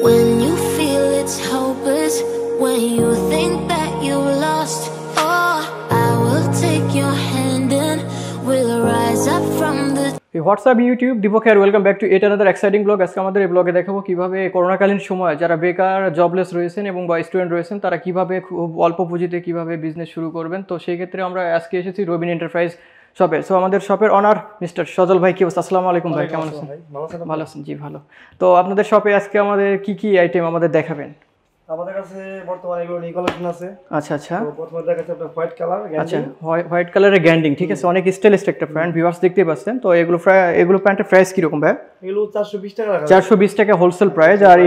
When you feel it's hopeless, when you think that you lost, oh, I will take your hand and we'll rise up from the WhatsApp YouTube Deepak here welcome back to at another exciting blog. আজকে আমাদের এই ব্লগে দেখাবো কিভাবে করোনাকালীন সময় যারা বেকার jobless রয়েছেন এবং বা স্টুডেন্ট রয়েছেন তারা কিভাবে খুব অল্প পুঁজিতে কিভাবে বিজনেস শুরু করবেন। তো সেই ক্ষেত্রে আমরা আজকে এসেছি রবিন এন্টারপ্রাইজ শপে। সো আমাদের শপের অনার মিস্টার সজল ভাই, কি অবস্থা? আসসালামু আলাইকুম ভাই, কেমন আছেন? ভালো আছেন? জি ভালো। তো আপনাদের শপে আজকে আমাদের কি কি আইটেম আমাদের দেখাবেন? আমাদের কাছে বর্তমানে এগুলো নিউ কালেকশন আছে। আচ্ছা আচ্ছা, তো প্রথমে দেখাচ্ছি আপনার হোয়াইট কালার গ্যান্ডিং। আচ্ছা, হোয়াইট কালারের গ্যান্ডিং, ঠিক আছে, অনেক স্টাইলিশ একটা প্যান্ট ভিউয়ার্স দেখতে পাচ্ছেন। তো এগুলো প্যান্টের প্রাইস কি রকম ভাই? এগুলো 420 টাকা রাখা 420 টাকা হোলসেল প্রাইস। আর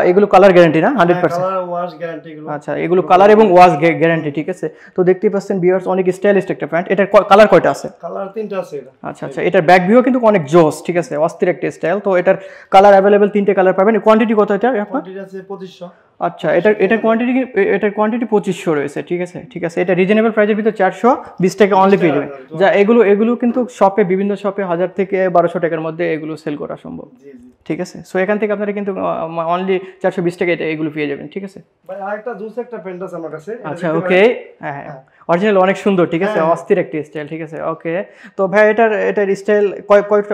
এগুলো কালার গ্যারান্টি না 100%? কালার ওয়াশ গ্যারান্টি এগুলো। আচ্ছা, এগুলো কালার এবং ওয়াশ গ্যারান্টি, ঠিক আছে। তো দেখতেই পাচ্ছেন ভিউয়ার্স অনেক স্টাইলিশ একটা প্যান্ট। এটার কালার কয়টা আছে? কালার তিনটা আছে এটা। আচ্ছা আচ্ছা, এটার ব্যাক ভিউ কিন্তু অনেক জোস, ঠিক আছে, অস্থির একটা স্টাইল। তো এটার কালার अवेलेबल তিনটে কালার পাবেন। কোয়ান্টিটি কত এটা আপনার? কোয়ান্টিটি আছে 2500। আচ্ছা, এটার কোয়ান্টিটি 2500 রয়েছে, ঠিক আছে ঠিক আছে। এটা রিজনেবল প্রাইসের ভিতর 420 টাকা অনলি পেয়ে যাবেন। যা এগুলো কিন্তু শপে, বিভিন্ন শপে 1000 থেকে 1200 টাকার মধ্যে এগুলো সেল করা সম্ভব, ঠিক আছে। সো এখান থেকে আপনারা কিন্তু অনলি 420 টাকা এগুলো পেয়ে যাবেন, ঠিক আছে ভাই। আরেকটা জুস একটা প্যান্ট আছে আমার কাছে। আচ্ছা ওকে, হ্যাঁ অরিজিনাল, অনেক সুন্দর, ঠিক আছে, অস্থির একটা স্টাইল, ঠিক আছে ওকে। তো ভাই এটার স্টাইল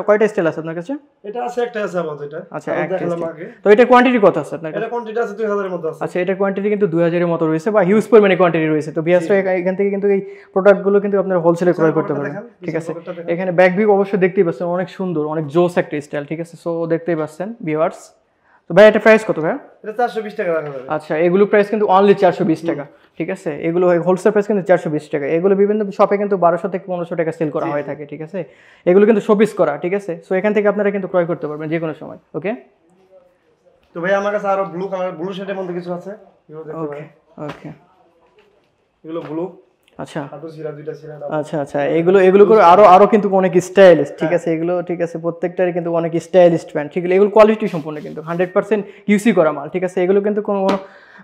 কয়টা স্টাইল আছে আপনার কাছে? এটা আছে একটা আছে আমাদের এটা। আচ্ছা, একটা স্টাইল। তো এটা কোয়ান্টিটি কত আছে আপনার কাছে? এটা কোয়ান্টিটি আছে 2000 এর মধ্যে আছে। আচ্ছা, এটা কোয়ান্টিটি কিন্তু 2000 এর মতো রয়েছে বা হিউজ পরিমাণে কোয়ান্টিটি রয়েছে। তো বিয়াসটা এখান থেকে কিন্তু এই প্রোডাক্টগুলো কিন্তু আপনারা হোলসেলে ক্রয় করতে পারেন, ঠিক আছে। এখানে ব্যাক ভিউ অবশ্যই দেখতেই পাচ্ছেন, অনেক সুন্দর, অনেক জোস একটা স্টাইল, ঠিক আছে। সো দেখতেই পাচ্ছেন ভিউয়ার্স। তো ভাই এটা প্রাইস কত ভাই? এটা 420 টাকা রাখা যাবে। আচ্ছা, এগুলো প্রাইস কিন্তু অনলি 420 টাকা, ঠিক আছে। এগুলো হোলসেল প্রাইস কিন্তু 420 টাকা। এগুলো বিভিন্ন শপে কিন্তু 1200 থেকে 1500 টাকা সেল করা হয়ে থাকে, ঠিক আছে। এগুলো কিন্তু শোপিস করা, ঠিক আছে। সো এখান থেকে আপনারা কিন্তু ক্রয় করতে পারবেন যে কোনো সময়, ওকে। তো ভাই আমার কাছে আরো ব্লু কালার, ব্লু শেডের মধ্যে কিছু আছে, এগুলো দেখতে ওকে পারেন। ওকে, এগুলো ব্লু। আচ্ছা হাতু সিরা দুইটা সিরা। আচ্ছা আচ্ছা, এগুলো করে আরো কিন্তু অনেক স্টাইলিশ, ঠিক আছে। এগুলো ঠিক আছে, প্রত্যেকটারই কিন্তু অনেক স্টাইলিশ প্যান্ট, ঠিক আছে। এগুলো কোয়ালিটি সম্পূর্ণ কিন্তু 100% কিউসি করা মাল, ঠিক আছে। এগুলো কিন্তু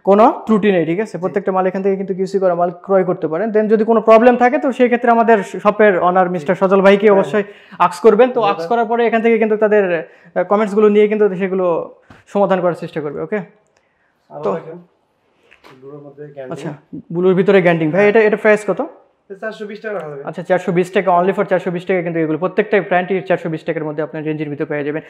কোনো ত্রুটি নেই, ঠিক আছে। প্রত্যেকটা মাল এখান থেকে কিন্তু কিউসি করা মাল ক্রয় করতে পারেন। দেন যদি কোনো প্রবলেম থাকে তো সেই ক্ষেত্রে আমাদের শপের অনার মিস্টার সজল ভাইকে অবশ্যই আক্স করবেন। তো আক্স করার পরে এখান থেকে কিন্তু তাদের কমেন্টসগুলো নিয়ে কিন্তু সেগুলো সমাধান করার চেষ্টা করবে, ওকে। তো আচ্ছা, ব্লুর ভিতরে গ্যান্ডিং, ভাই এটা প্রাইস কত? 420 টাকা রাখা যাবে। আচ্ছা, 420 টাকা অনলি ফর 420 টাকা কিন্তু এগুলো প্রত্যেকটা প্যান্টই 420 টাকার মধ্যে আপনার রেঞ্জের ভিতরে পেয়ে যাবেন।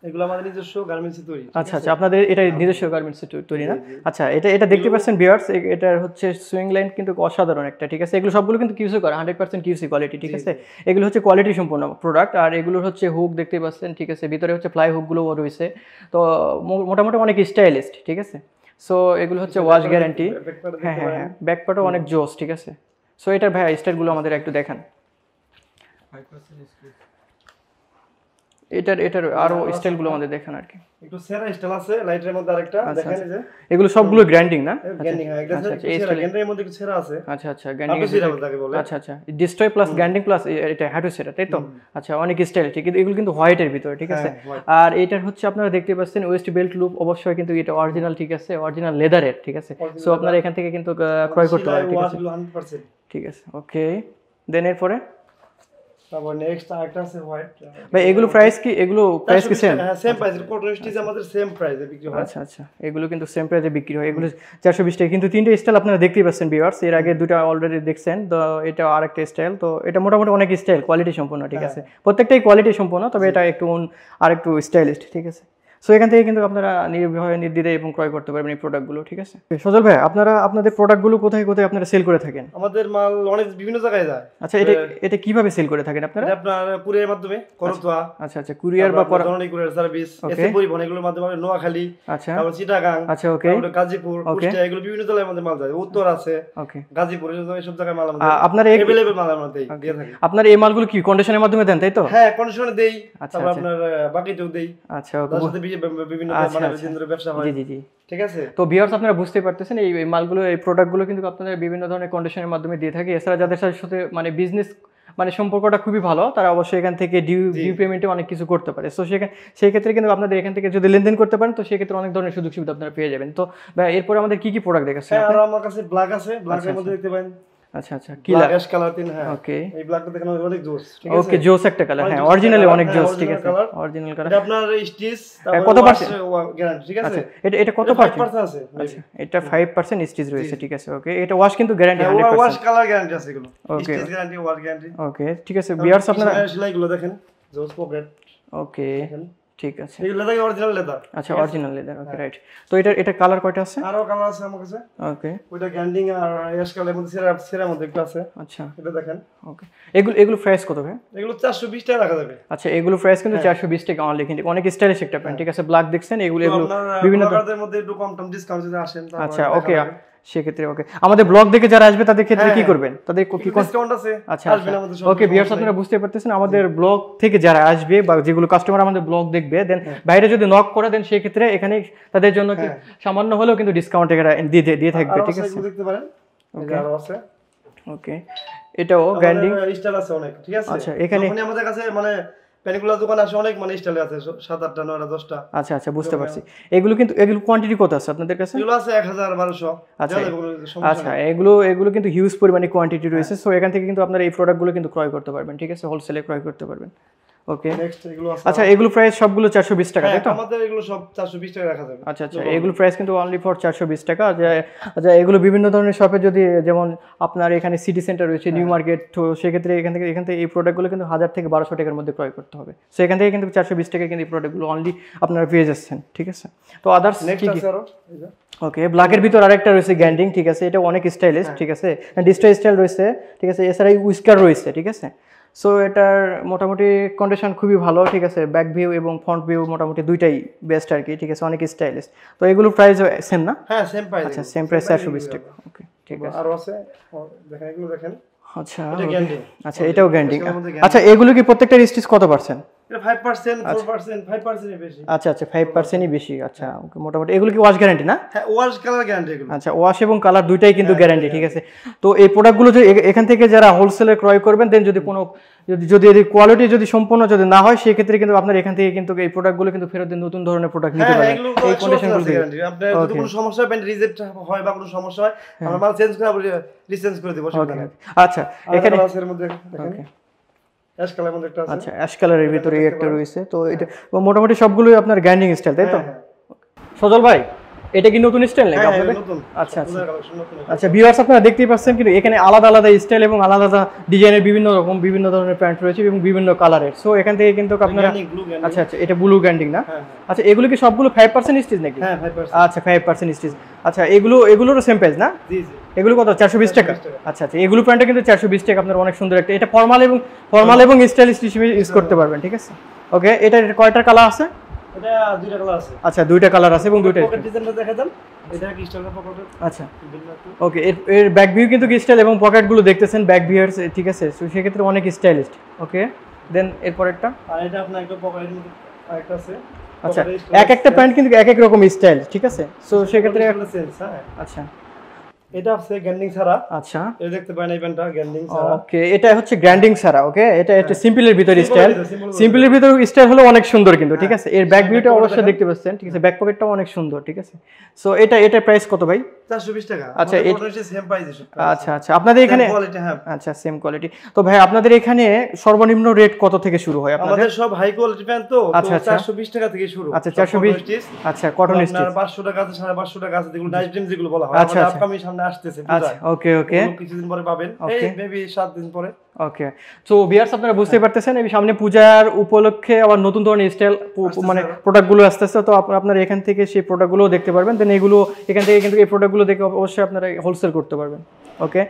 এগুলো আমাদের নিজস্ব গার্মেন্টসে তৈরি। আচ্ছা আচ্ছা, আপনাদের এটা নিজস্ব গার্মেন্টসে তৈরি না? আচ্ছা, এটা দেখতে পাচ্ছেন ভিউয়ার্স, এটা হচ্ছে সুইং লাইন কিন্তু অসাধারণ একটা, ঠিক আছে। এগুলো সবগুলো কিন্তু কিউসি করা 100% কিউসি কোয়ালিটি, ঠিক আছে। এগুলো হচ্ছে কোয়ালিটি সম্পূর্ণ প্রোডাক্ট। আর এগুলো হচ্ছে হুক দেখতে পাচ্ছেন, ঠিক আছে, ভিতরে হচ্ছে ফ্লাই হুকগুলো রয়েছে। তো মোটামুটি অনেক স্টাইলিস্ট, ঠিক আছে। সো এগুলো হচ্ছে ওয়াশ গ্যারান্টি, হ্যাঁ হ্যাঁ হ্যাঁ, ব্যাক পার্টও অনেক জোস, ঠিক আছে। সো এটার ভাই স্টাইলগুলো আমাদের একটু দেখান। এটার আরো স্টাইলগুলো আমাদের দেখান আর কি। একটু সেরা স্টাইল আছে লাইটের মধ্যে আরেকটা দেখেন এই যে। এগুলো সবগুলো গ্র্যান্ডিং না? গ্র্যান্ডিং, হ্যাঁ এটা এই গ্র্যান্ডিংয়ের মধ্যে কিছু সেরা আছে। আচ্ছা আচ্ছা, গ্র্যান্ডিং তাকে বলে। আচ্ছা আচ্ছা, ডিস্ট্রয় প্লাস গ্র্যান্ডিং প্লাস এটা হাটু সেরা, তাই তো? আচ্ছা, অনেক স্টাইল, ঠিক আছে। এগুলো কিন্তু হোয়াইটের ভিতরে, ঠিক আছে। আর এটার হচ্ছে আপনারা দেখতে পাচ্ছেন ওয়েস্ট বেল্ট লুপ, অবশ্যই কিন্তু এটা অরিজিনাল, ঠিক আছে, অরিজিনাল লেদারের, ঠিক আছে। সো আপনারা এখান থেকে কিন্তু ক্রয় করতে পারেন, ঠিক আছে 100%, ঠিক আছে ওকে। দেন এরপরে তারপর নেক্সট আরেকটা আছে হোয়াইট। ভাই এগুলো প্রাইস কি সেম? হ্যাঁ সেম প্রাইস, কটন স্টিচ আমাদের সেম প্রাইসে বিক্রি হয়। আচ্ছা আচ্ছা, এগুলো কিন্তু সেম প্রাইসে বিক্রি হয়। এগুলো 420 টাকা কিন্তু তিনটে স্টাইল আপনারা দেখতেই পাচ্ছেন ভিউয়ার্স। এর আগে দুটো অলরেডি দেখছেন, তো এটা আরেকটা স্টাইল। তো এটা মোটামুটি অনেক স্টাইল, কোয়ালিটি সম্পূর্ণ, ঠিক আছে। প্রত্যেকটাই কোয়ালিটি সম্পূর্ণ, তবে এটা আরেকটু স্টাইলিস্ট, ঠিক আছে। সো এখান থেকে কিন্তু আপনারা নির্ভয়ে নির্দ্বিধায় এবং ক্রয় করতে পারবেন এই প্রোডাক্টগুলো, ঠিক আছে। সজল ভাই, আপনাদের প্রোডাক্টগুলো কোথায় কোথায় আপনারা সেল করে থাকেন? আমাদের মাল অনেক বিভিন্ন জায়গায় যায়। আচ্ছা, এটা কিভাবে সেল করে থাকেন আপনারা? এটা আপনার কুরিয়ারের মাধ্যমে, করতোয়া। আচ্ছা আচ্ছা, কুরিয়ার বা জননী কুরিয়ার সার্ভিস, এসে পরিবহন, এগুলোর মাধ্যমে নোয়াখালী, আচ্ছা তারপর চিটাগাং, আচ্ছা ওকে, তারপর গাজীপুর, কুষ্টিয়া, এগুলো বিভিন্ন জেলার মধ্যে মাল যায়। উত্তর আছে, ওকে, গাজীপুর, এইসব জায়গায় মাল আমাদের আপনারা अवेलेबल মাল আমরা দিয়ে থাকি। আপনারা এই মালগুলো কি কন্ডিশনের মাধ্যমে দেন, তাই তো? হ্যাঁ, কন্ডিশনে দেই, তারপর আপনার বাকিতেও দেই। আচ্ছা ওকে, তার সাথে বিভিন্ন ব্যবসা হয়, জি জি, ঠিক আছে। তো ভিউয়ার্স আপনারা বুঝতে পারতেছেন এই মালগুলো, এই প্রোডাক্টগুলো কিন্তু আপনাদের বিভিন্ন ধরনের কন্ডিশনের মাধ্যমে দিয়ে থাকে। এছাড়া যাদের সাথে মানে বিজনেস সম্পর্কটা খুবই ভালো, তারা অবশ্যই এখান থেকে ডিউ পেমেন্টে অনেক কিছু করতে পারে। সো সেই ক্ষেত্রে কিন্তু আপনাদের এখান থেকে যদি লেনদেন করতে পারেন তো সেই ক্ষেত্রে অনেক ধরনের সুযোগ সুবিধা আপনারা পেয়ে যাবেন। তো এরপরে আমাদের কি কি প্রোডাক্ট দেখাচ্ছেন? আর আমার কাছে ব্ল্যাক আছে, ব্ল্যাকের মধ্যে দেখতে পারেন আচ্ছা আচ্ছা কিলার অ্যাশ কালার তিন হ্যাঁ ওকে এই ব্ল্যাকটা দেখেন অনেক জোস ঠিক আছে ওকে জোস একটা কালার হ্যাঁ অরিজিনালি অনেক জোস ঠিক আছে অরিজিনাল কালার এটা আপনার স্টিচ কত পার্সেন্ট গ্যারান্টি ঠিক আছে আচ্ছা এটা কত পার্সেন্ট আছে আচ্ছা এটা 5% স্টিচ রয়েছে ঠিক আছে ওকে এটা ওয়াশ কিন্তু গ্যারান্টি 100% ওয়াশ কালার গ্যারান্টি আছে এগুলো stitch guarantee wash guarantee okay ঠিক আছে ভিউয়ার্স আপনারা সেলাইগুলো দেখেন জোস পকেট ওকে ঠিক আছে এই লেদার অরিজিনাল লেদার আচ্ছা অরিজিনাল লেদার ওকে রাইট তো এটা কালার কয়টা আছে আরো কালার আছে আমার কাছে ওকে ওইটা গ্যান্ডিং আর অ্যাশ কালারের মধ্যে সেরার মধ্যে একটু আছে আচ্ছা এটা দেখেন ওকে এগুলো প্রাইস কত ভাই এগুলো 420 টাকা রাখা যাবে আচ্ছা এগুলো প্রাইস কিন্তু 420 টাকা অনলি কিন্তু অনেক স্টাইলিশ একটা প্যান্ট ঠিক আছে ব্ল্যাক দেখছেন এগুলো বিভিন্ন কালারের মধ্যে একটু কম ডিসকাউন্ট যদি আসেন আচ্ছা ওকে সেক্ষেত্রে ওকে আমাদের ব্লগ দেখে যারা আসবে তাদের ক্ষেত্রে কি করবেন তাদের কি ডিসকাউন্ট আছে আচ্ছা ওকে ভিউয়ার্স আপনারা বুঝতে পারতেছেন আমাদের ব্লগ থেকে যারা আসবে বা যেগুলো কাস্টমার আমাদের ব্লগ দেখবে দেন বাইরে যদি নক করে দেন সেই ক্ষেত্রে এখানে তাদের জন্য কি সামান্য হলেও কিন্তু ডিসকাউন্ট এরা দিয়ে থাকবে ঠিক আছে দেখতে পারেন ওকে আরো আছে ওকে এটাও গ্যান্ডিং স্টাইল আছে অনেক ঠিক আছে আচ্ছা এখানে আমাদের কাছে মানে প্যানিকুলার দোকান আছে অনেক মানে স্টাইল আছে 7-8টা 9টা 10টা আচ্ছা আচ্ছা বুঝতে পারছি এগুলো কোয়ান্টিটি কত আছে আপনাদের কাছে এগুলো আছে 1000-1200 আচ্ছা আচ্ছা এগুলো কিন্তু হিউজ পরিমাণে কোয়ান্টিটি রয়েছে সো এখান থেকে কিন্তু আপনারা এই প্রোডাক্টগুলো কিন্তু ক্রয় করতে পারবেন ঠিক আছে হোলসেলে ক্রয় করতে পারবেন ওকে নেক্সট এগুলো আছে আচ্ছা এগুলো প্রাইস সবগুলো 420 টাকা তাই তো আমাদের এগুলো সব 420 টাকা রাখা যাবে আচ্ছা আচ্ছা এগুলো প্রাইস কিন্তু অনলি ফর 420 টাকা আচ্ছা এগুলো বিভিন্ন ধরনের শপে যদি যেমন আপনার এখানে সিটি সেন্টার রয়েছে নিউ মার্কেট তো সেক্ষেত্রে এখান থেকে এই প্রোডাক্টগুলো কিন্তু 1000 থেকে 1200 টাকার মধ্যে ক্রয় করতে হবে সো এখান থেকে কিন্তু 420 টাকা কিন্তু এই প্রোডাক্টগুলো অনলি আপনারা পেয়ে যাচ্ছেন ঠিক আছে তো আদার্স নেক্সট আছে আরো ওকে ব্ল্যাকের ভিতর আরেকটা রয়েছে গ্যান্ডিং ঠিক আছে এটা অনেক স্টাইলিশ ঠিক আছে ডিস্ট্রয় স্টাইল রয়েছে ঠিক আছে এছাড়া উইস্কার রয়েছে ঠিক আছে সো এটার মোটামুটি কন্ডিশন খুবই ভালো ঠিক আছে ব্যাক ভিউ এবং ফ্রন্ট ভিউ মোটামুটি দুইটাই বেস্ট আর কি ঠিক আছে অনেক স্টাইলিশ তো এগুলো প্রাইস সেম না হ্যাঁ সেম প্রাইস আচ্ছা সেম প্রাইস 420 টাকা ওকে ঠিক আছে আর আছে দেখেন এগুলো দেখেন আচ্ছা এটা গ্যান্ডিং আচ্ছা এটাও গ্যান্ডিং আচ্ছা এগুলো কি প্রত্যেকটা স্টিচ কত পার্সেন্ট এটা 5% 4% 5% এর বেশি আচ্ছা আচ্ছা 5%ই বেশি আচ্ছা ওকে মোটামুটি এগুলো কি ওয়াশ গ্যারান্টি না হ্যাঁ ওয়াশ কালার গ্যারান্টি এগুলো আচ্ছা ওয়াশ এবং কালার দুইটাই কিন্তু গ্যারান্টি ঠিক আছে তো এই প্রোডাক্টগুলো যদি এখান থেকে যারা হোলসেলে ক্রয় করবেন দেন যদি কোনো যদি কোয়ালিটি যদি সম্পূর্ণ যদি না হয় সেই ক্ষেত্রে কিন্তু আপনার এখান থেকে কিন্তু এই প্রোডাক্টগুলো কিন্তু ফেরত দিয়ে নতুন ধরনের প্রোডাক্ট নিতে পারবেন এই কন্ডিশনগুলো গ্যারান্টি আপনার যদি কোনো সমস্যা হয় প্যান্ট রিজেক্ট হয় বা কোনো সমস্যা হয় আমরা মাল চেঞ্জ করে আমরা রিচেঞ্জ করে দেব অসুবিধা নেই আচ্ছা এখানে এর মধ্যে দেখেন অ্যাশ কালারের মধ্যে একটা আছে আচ্ছা অ্যাশ কালারের ভিতরে একটা রয়েছে তো এটা মোটামুটি সবগুলোই আপনার গ্যান্ডিং স্টাইল তাই তো সজল ভাই এটা কি নতুন স্টাইল নাকি আপনাদের আচ্ছা আচ্ছা আচ্ছা ভিউয়ার্স আপনারা দেখতেই পাচ্ছেন কিন্তু এখানে আলাদা আলাদা স্টাইল এবং আলাদা আলাদা ডিজাইনের বিভিন্ন ধরনের প্যান্ট রয়েছে এবং বিভিন্ন কালারের সো এখান থেকে কিন্তু আপনারা আচ্ছা আচ্ছা এটা ব্লু গ্যান্ডিং না আচ্ছা এগুলো কি সবগুলো 5% স্টিচ নাকি হ্যাঁ 5% আচ্ছা 5% স্টিচ আচ্ছা এগুলোরও সেম প্রাইস না জি জি এগুলো কত 420 টাকা আচ্ছা আচ্ছা এগুলো প্যান্টটা কিন্তু 420 টাকা আপনার অনেক সুন্দর একটা এটা ফর্মাল এবং স্টাইলিশ হিসেবে ইউজ করতে পারবেন ঠিক আছে ওকে এটা কয়টা কালার আছে এটা দুইটা কালার আছে আচ্ছা দুইটা কালার আছে এবং দুইটা পকেট ডিজাইনটা দেখা দেন এটা কি স্টাইল পকেট আচ্ছা ওকে এর ব্যাক ভিউ কিন্তু কি স্টাইল এবং পকেটগুলো দেখতেছেন ব্যাক ভিউয়ার্স ঠিক আছে সো সেই ক্ষেত্রে অনেক স্টাইলিশ ওকে দেন এরপরটা আর এটা আপনার একটা পকেটের মধ্যে আরেকটা আছে আচ্ছা একটা প্যান্ট কিন্তু এক রকম স্টাইল ঠিক আছে সো সেই ক্ষেত্রে আচ্ছা এটা আছে গ্যান্ডিং ছাড়া আচ্ছা এই দেখতে পারেন এই প্যান্টটা গ্যান্ডিং ছাড়া ওকে এটা হচ্ছে গ্র্যান্ডিং ছাড়া ওকে এটা সিম্পলের ভিতর স্টাইল সিম্পলের ভিতর স্টাইল হলো অনেক সুন্দর কিন্তু ঠিক আছে এর ব্যাক ভিউটা অবশ্যই দেখতে পাচ্ছেন ঠিক আছে ব্যাক পকেটটাও অনেক সুন্দর ঠিক আছে সো এটা প্রাইস কত ভাই 420 টাকা আচ্ছা এটা সেম প্রাইস আচ্ছা আচ্ছা আপনাদের এখানে আচ্ছা সেম কোয়ালিটি তো ভাই আপনাদের এখানে সর্বনিম্ন রেট কত থেকে শুরু হয় আপনাদের আমাদের সব হাই কোয়ালিটি প্যান্ট তো 420 টাকা থেকে শুরু আচ্ছা 420 আচ্ছা কটন স্টিচ 500 টাকা আছে 550 টাকা আছে যেগুলো নাইস ড্রিম যেগুলো বলা হয় আমাদের আপকামিং সামনে আসতেছে আচ্ছা ওকে ওকে কিছুদিন পরে পাবেন এই মেবি 7 দিন পরে ওকে সো ভিউয়ার্স আপনারা বুঝতে পারতেছেন এই সামনে পূজার উপলক্ষে আবার নতুন ধরনের স্টাইল মানে প্রোডাক্টগুলো আসতেছে তো আপনারা এখান থেকে সেই প্রোডাক্টগুলোও দেখতে পারবেন দেন এগুলো এখান থেকে কিন্তু এই প্রোডাক্টগুলো দেখে অবশ্যই আপনারা হোলসেল করতে পারবেন ওকে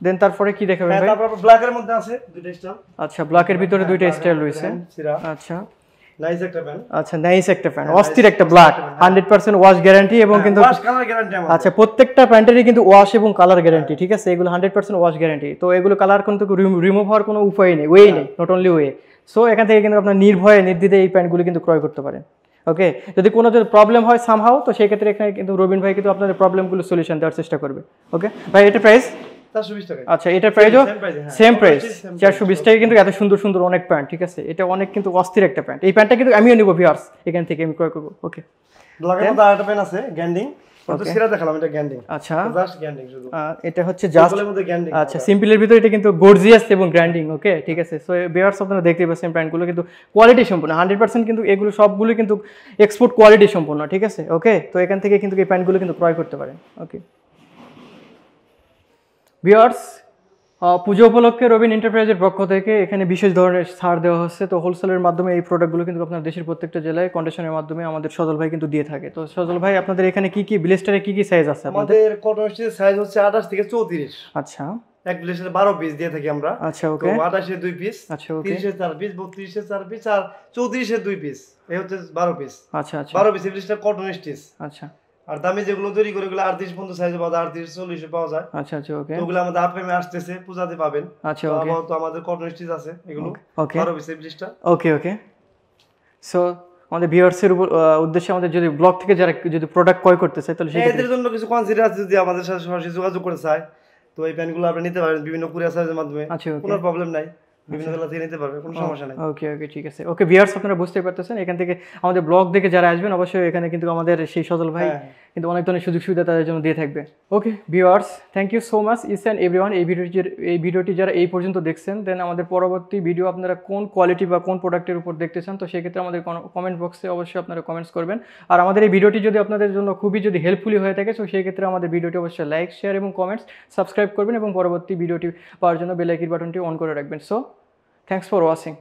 দেন তারপরে কি দেখাবেন ভাই তারপর ব্ল্যাকের মধ্যে আছে দুইটা স্টাইল আচ্ছা ব্ল্যাকের ভিতরে দুইটা স্টাইল রয়েছে আচ্ছা নাইস একটা প্যান্ট আচ্ছা নাইস একটা প্যান্ট অস্থির একটা ব্ল্যাক 100% ওয়াশ গ্যারান্টি এবং কিন্তু ওয়াশ কালার গ্যারান্টি আমাদের আচ্ছা প্রত্যেকটা প্যান্টেরই কিন্তু ওয়াশ এবং কালার গ্যারান্টি ঠিক আছে এগুলো 100% ওয়াশ গ্যারান্টি তো এগুলো কালার কিন্তু রিমুভ হওয়ার কোনো উপায় নেই ওয়ে নেই নট অনলি ওয়ে সো এখান থেকে কিন্তু আপনার নির্ভয়ে নির্দ্বিধায় এই প্যান্টগুলো কিন্তু ক্রয় করতে পারেন ওকে যদি কোনো প্রবলেম হয় সামহাও তো সেই ক্ষেত্রে এখানে কিন্তু রবিন ভাই কিন্তু আপনাদের প্রবলেমগুলো সলিউশন দেওয়ার চেষ্টা করবে ওকে ভাই এটা প্রাইস 420 টাকা। আচ্ছা এটার প্রাইসও সেম প্রাইস same 420 টাকা, কিন্তু এত সুন্দর সুন্দর অনেক প্যান্ট, ঠিক আছে এটা অনেক কিন্তু অস্থির একটা প্যান্ট। এই প্যান্টটা কিন্তু আমিও নিব ভিউয়ার্স, এখান থেকে আমি ক্রয় করব। ওকে ব্ল্যাকের মধ্যে আরেকটা পেন আছে গ্যান্ডিং, তো সেটা দেখালাম, এটা গ্যান্ডিং। আচ্ছা জাস্ট গ্যান্ডিং শুধু, এটা হচ্ছে জাস্ট সিম্পলের মধ্যে গ্যান্ডিং। আচ্ছা সিম্পলের ভিতরে এটা কিন্তু গর্জিয়াস এবং গ্র্যান্ডিং। ওকে ঠিক আছে। সো ভিউয়ার্স আপনারা দেখতেই পাচ্ছেন প্যান্টগুলো কিন্তু কোয়ালিটি সম্পূর্ণ 100%, কিন্তু এগুলো সবগুলো কিন্তু এক্সপোর্ট কোয়ালিটি সম্পূর্ণ, ঠিক আছে। ওকে তো এখান থেকে কিন্তু এই প্যান্টগুলো কিন্তু ক্রয় করতে পারেন। ওকে ভিউয়ার্স পুজো উপলক্ষে রবিন এন্টারপ্রাইজের পক্ষ থেকে এখানে বিশেষ ধরনের ছাড় দেওয়া হচ্ছে। তো হোলসেলের মাধ্যমে এই প্রোডাক্টগুলো কিন্তু আপনার দেশের প্রত্যেকটা জেলায় কন্ডিশনের মাধ্যমে আমাদের সজল ভাই কিন্তু দিয়ে থাকে। তো সজল ভাই আপনাদের এখানে কি কি ব্লেস্টারে কি কি সাইজ আছে আপনাদের? আমাদের কটন স্টিচের সাইজ হচ্ছে 28 থেকে 34। আচ্ছা এক ব্লেস্টারে 12 পিস দিয়ে থাকি আমরা। আচ্ছা ওকে 28 এর 2 পিস, আচ্ছা ওকে 30 এর 4 পিস, 32 এর 4 পিস আর 34 এর 2 পিস, এই হচ্ছে 12 পিস। আচ্ছা আচ্ছা 12 পিস ব্লেস্টার কটন স্টিচ। আচ্ছা আর দামি যেগুলো তৈরি করে ওগুলো 38 পর্যন্ত সাইজে পাওয়া যায়, 38 40 এ পাওয়া যায়। আচ্ছা আচ্ছা ওকে তো ওগুলো আমাদের আপেমে আসতেছে, পূজাতে পাবেন। আচ্ছা ওকে তো আমাদের কটন স্টিচ আছে এগুলো ওকে 12 পিস ব্লেস্টার। ওকে ওকে সো আমাদের ভিউয়ার্সের উদ্দেশ্যে আমাদের যদি ব্লগ থেকে যারা যদি প্রোডাক্ট ক্রয় করতে চায় তাহলে এদের জন্য কিছু কনসিডার আছে, যদি আমাদের সাথে সরাসরি যোগাযোগ করতে চায় তো এই প্যান্টগুলো আপনি নিতে পারেন বিভিন্ন কুরিয়ার সার্ভিসের মাধ্যমে। আচ্ছা ওকে কোনো প্রবলেম নাই, বিভিন্ন জেলা থেকে নিতে পারবে, কোনো সমস্যা নাই। ওকে ওকে ঠিক আছে। ওকে ভিউয়ার্স আপনারা বুঝতে পারতেছেন এখান থেকে আমাদের ব্লগ দেখে যারা আসবেন অবশ্যই এখানে কিন্তু আমাদের সেই সজল ভাই কিন্তু অনেক ধরনের সুযোগ সুবিধা তাদের জন্য দিয়ে থাকবে। Okay viewers thank you so much each and everyone. এই ভিডিওটি যারা এই পর্যন্ত দেখছেন দেন আমাদের পরবর্তী ভিডিও আপনারা কোন কোয়ালিটি বা কোন প্রোডাক্টের উপর দেখতে চান তো সেক্ষেত্রে আমাদের কমেন্ট বক্সে অবশ্যই আপনারা কমেন্টস করবেন। আর আমাদের এই ভিডিওটি যদি আপনাদের জন্য খুবই যদি হেল্পফুলি হয়ে থাকে তো সেই ক্ষেত্রে আমাদের ভিডিওটি অবশ্যই লাইক শেয়ার এবং কমেন্টস সাবস্ক্রাইব করবেন এবং পরবর্তী ভিডিওটি পাওয়ার জন্য বেল আইকন বাটনটি অন করে রাখবেন। So thanks for watching.